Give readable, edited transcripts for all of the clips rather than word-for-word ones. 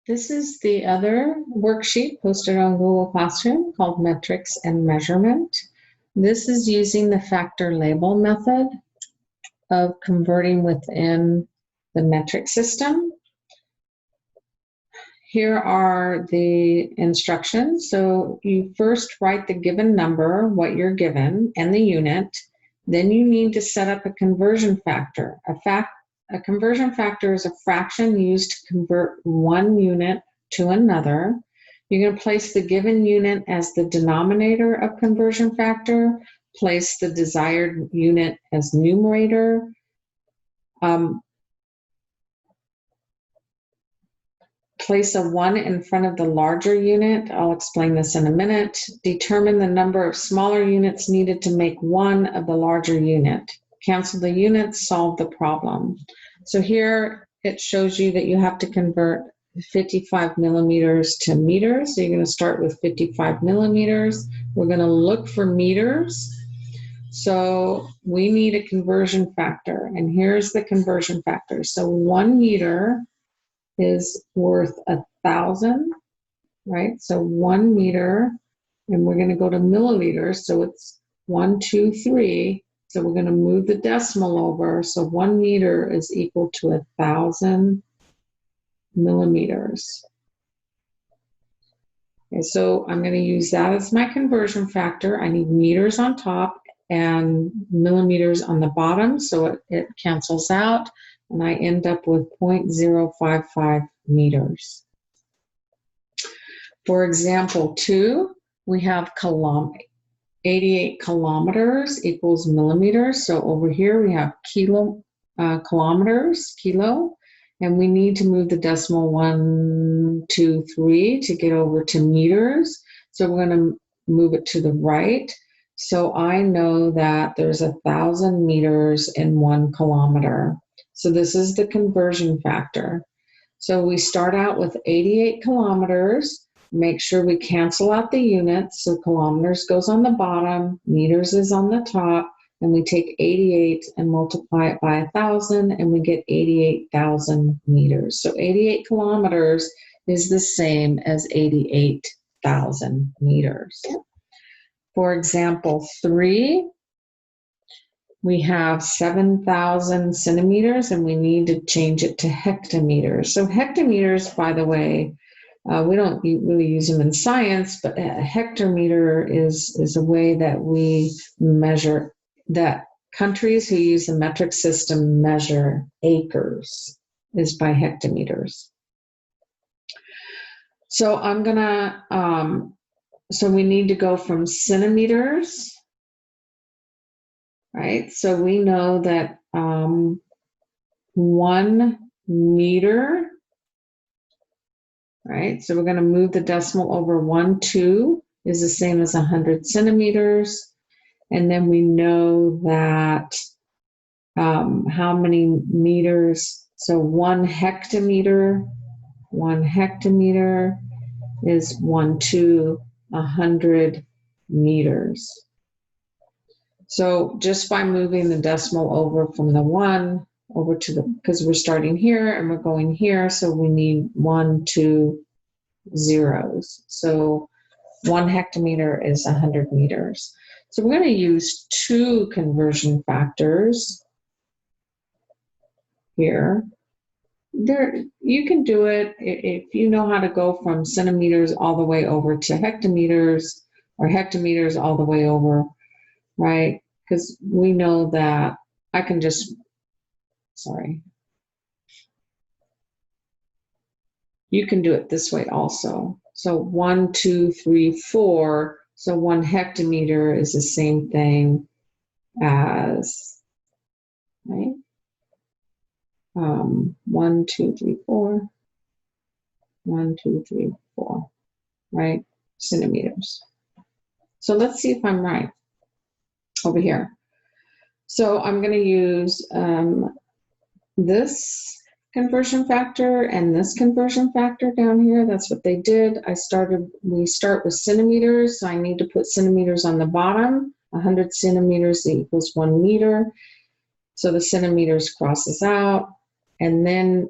This is the other worksheet posted on Google Classroom called Metrics and Measurement. This is using the factor label method of converting within the metric system. Here are the instructions. So you first write the given number, what you're given, and the unit. Then you need to set up a conversion factor. A conversion factor is a fraction used to convert one unit to another. You're going to place the given unit as the denominator of conversion factor, place the desired unit as numerator. Place a 1 in front of the larger unit. I'll explain this in a minute. Determine the number of smaller units needed to make one of the larger unit. Cancel the units, solve the problem. So here it shows you that you have to convert 55 millimeters to meters. So you're going to start with 55 millimeters. We're going to look for meters. So we need a conversion factor, and here's the conversion factor. So 1 meter is worth 1,000, right? So 1 meter, and we're going to go to milliliters. So it's 1, 2, 3. So we're going to move the decimal over. So 1 meter is equal to 1,000 millimeters. Okay, so I'm going to use that as my conversion factor. I need meters on top and millimeters on the bottom, so it cancels out, and I end up with 0.055 meters. For example 2, we have 88 kilometers equals millimeters. So over here we have kilometers, kilo, and we need to move the decimal 1, 2, 3 to get over to meters. So we're going to move it to the right. So I know that there's 1,000 meters in 1 kilometer. So this is the conversion factor. So we start out with 88 kilometers. Make sure we cancel out the units. So kilometers goes on the bottom, meters is on the top, and we take 88 and multiply it by 1,000, and we get 88,000 meters. So 88 kilometers is the same as 88,000 meters. For example 3, we have 7,000 centimeters, and we need to change it to hectometers. So hectometers, by the way, we don't really use them in science, but a hectometer is a way that we measure, that countries who use the metric system measure acres, is by hectometers. So I'm gonna, so we need to go from centimeters, right? So we know that 1 meter, right? So we're going to move the decimal over. 1, 2 is the same as 100 centimeters. And then we know that how many meters, so 1 hectometer is 1 to 100 meters. So just by moving the decimal over from the 1 over to the, because we're starting here and we're going here, so we need 1, 2 zeros. So 1 hectometer is 100 meters. So we're going to use 2 conversion factors here. You can do it if you know how to go from centimeters all the way over to hectometers, or hectometers all the way over, right? Because we know that I can just, sorry. You can do it this way also. So 1, 2, 3, 4. So 1 hectometer is the same thing as, right? 1, 2, 3, 4. 1, 2, 3, 4, right? Centimeters. So let's see if I'm right over here. So I'm going to use this conversion factor and this conversion factor down here. That's what they did. We start with centimeters, so I need to put centimeters on the bottom. 100 centimeters equals 1 meter. So the centimeters crosses out. And then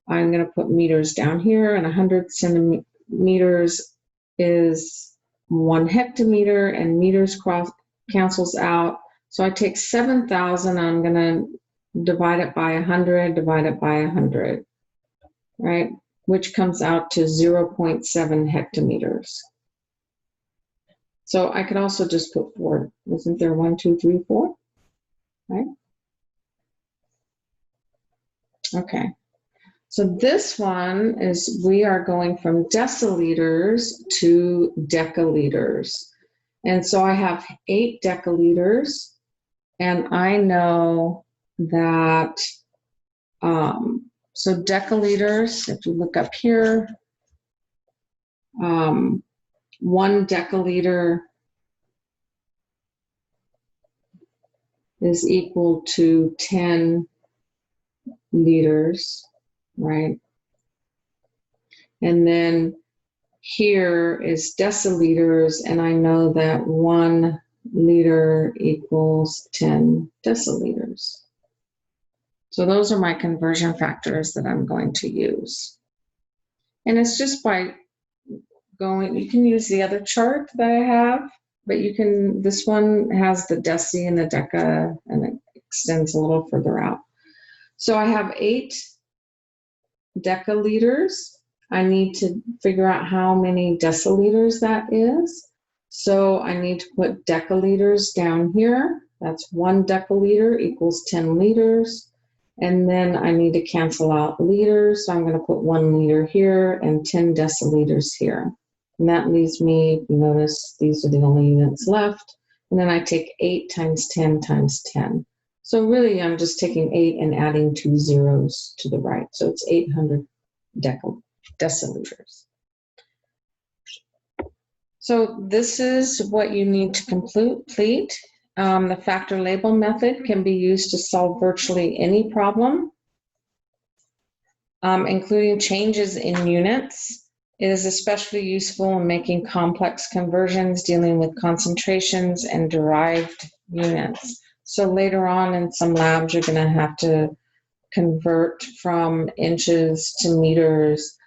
I'm going to put meters down here, and 100 centimeters is 1 hectometer, and meters cancels out. So I take 7,000, I'm going to divide it by 100, divide it by 100, right? Which comes out to 0.7 hectometers. So I could also just put 4. Isn't there 1, 2, 3, 4? Right? Okay. So this one is, we are going from deciliters to decaliters. And so I have 8 decaliters, and I know that, so decaliters, if you look up here, 1 deciliter is equal to 10 liters, right? And then here is deciliters, and I know that 1 liter equals 10 deciliters. So those are my conversion factors that I'm going to use. And it's just by going, you can use the other chart that I have, but you can, this one has the deci and the deca, and it extends a little further out. So I have 8 decaliters. I need to figure out how many deciliters that is. So I need to put decaliters down here. That's 1 deciliter equals 10 liters. And then I need to cancel out liters. So I'm going to put 1 liter here and 10 deciliters here. And that leaves me, if you notice, these are the only units left. And then I take 8 times 10 times 10. So really, I'm just taking 8 and adding 2 zeros to the right. So it's 800 deciliters. So this is what you need to complete. The factor label method can be used to solve virtually any problem, including changes in units. It is especially useful in making complex conversions, dealing with concentrations and derived units. So later on in some labs, you're going to have to convert from inches to meters.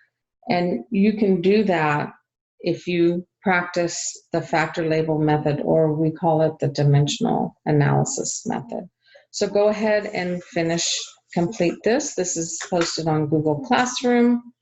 And you can do that if you practice the factor label method, or we call it the dimensional analysis method. So go ahead and complete this. This is posted on Google Classroom.